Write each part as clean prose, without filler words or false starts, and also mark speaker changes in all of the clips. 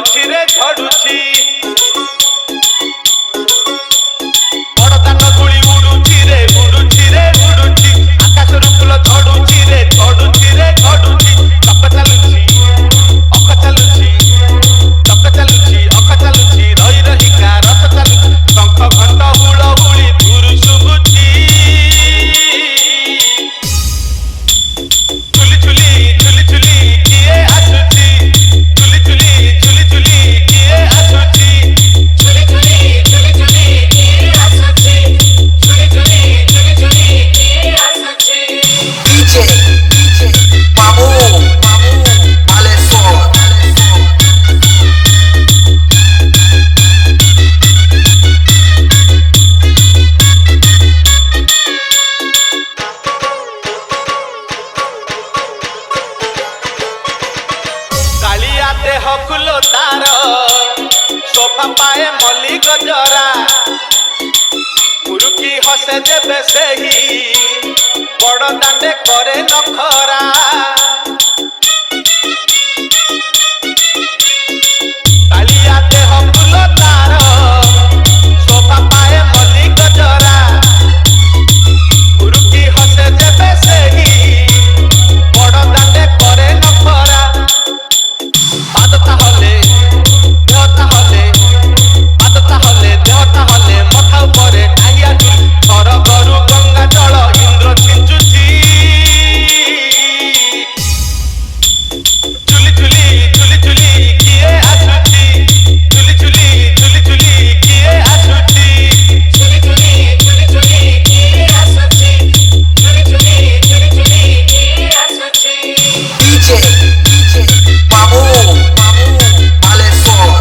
Speaker 1: ଝଡୁଛି ରେ ଝଡୁଛି ବଡଦାନ ଧୂଳି ଉଡୁଛି ରେ ଉଡୁଛି ରେ ଉଡୁଛି ଆକାଶରୁ ଫୁଲ ଝଡୁଛି ରେ ଝଡୁଛି ରେ ଝଡୁଛି ଚକ ଚାଲୁଛି ଅଖ ଚାଲୁଛି ଚକ ଚାଲୁଛି ଅଖ ଚାଲୁଛି ରହି ରହିକା ରଥ ଚାଲୁଛି ଶଙ୍ଖ ଘଣ୍ଟ ହୁଳହୁଳି ଧୁରୁ ଶୁଭୁଛି ଝୁଲି ଝୁଲି ଝୁଲି ଝୁଲି କିଏ ଆସୁଛି ଝୁଲି ଝୁଲି ଝୁଲି ଝୁଲି କିଏ ଆସୁଛି ଝୁଲି ଝୁଲି ଝୁଲି ଝୁଲି କିଏ ଆସୁଛି ଝୁଲି ଝୁଲି ଝୁଲି ଝୁଲି କିଏ ଆସୁଛି
Speaker 2: DJ Mamu Alessandro
Speaker 1: କାଳିଆ ଦେହ କୁଲୋ ତାର ଶୋଭା ପାଏ ମଲ୍ଲି ଗଜରା ମୁରୁକି ହସେ ଦେବେ ସେହି ବଡ଼ ଦାଣ୍ଡେ କରେ ନଖରା କାଳିଆ ଦେହ କୁଲୋ ତାର ଶୋଭା ପାଏ ମଲ୍ଲି ଗଜରା ମୁରୁକି ହସେ ଦେବେ ସେହି ବଡ଼ ଦାଣ୍ଡେ କରେ ନଖରା ପାଦ ତାହଲେ ଦେହ ତାହଲେ ପାଦ ତାହଲେ ଦେହ ତାହଲେ ମଥା ଉପରେ ଟାହିଆ ଝୁଲି ସରଗରୁ ଗଙ୍ଗା ଜଳ ଇନ୍ଦ୍ର ଛିଞ୍ଚୁଛି ଝୁଲି ଝୁଲି ଝୁଲି ଝୁଲି କିଏ ଆସୁଛି ଝୁଲି ଝୁଲି ଝୁଲି ଝୁଲି କିଏ ଆସୁଛି ଝୁଲି ଝୁଲି ଝୁଲି ଝୁଲି କିଏ ଆସୁଛି ଝୁଲି ଝୁଲି ଝୁଲି ଝୁଲି କିଏ ଆସୁଛି
Speaker 2: DJ Mamu Alessandro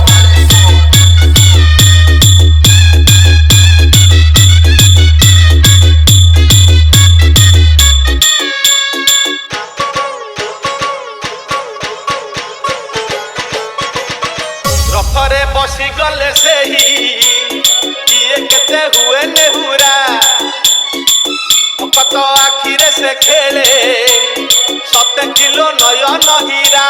Speaker 1: ରଥରେ ବସିଗଲେ ସେହି କିଏ କେତେ ହୁଏ ନେହୁରା ଭକତ ଆଖିରେ ସେ ଖେଳେ 7 କିଲୋ ନୟନ ହୀରା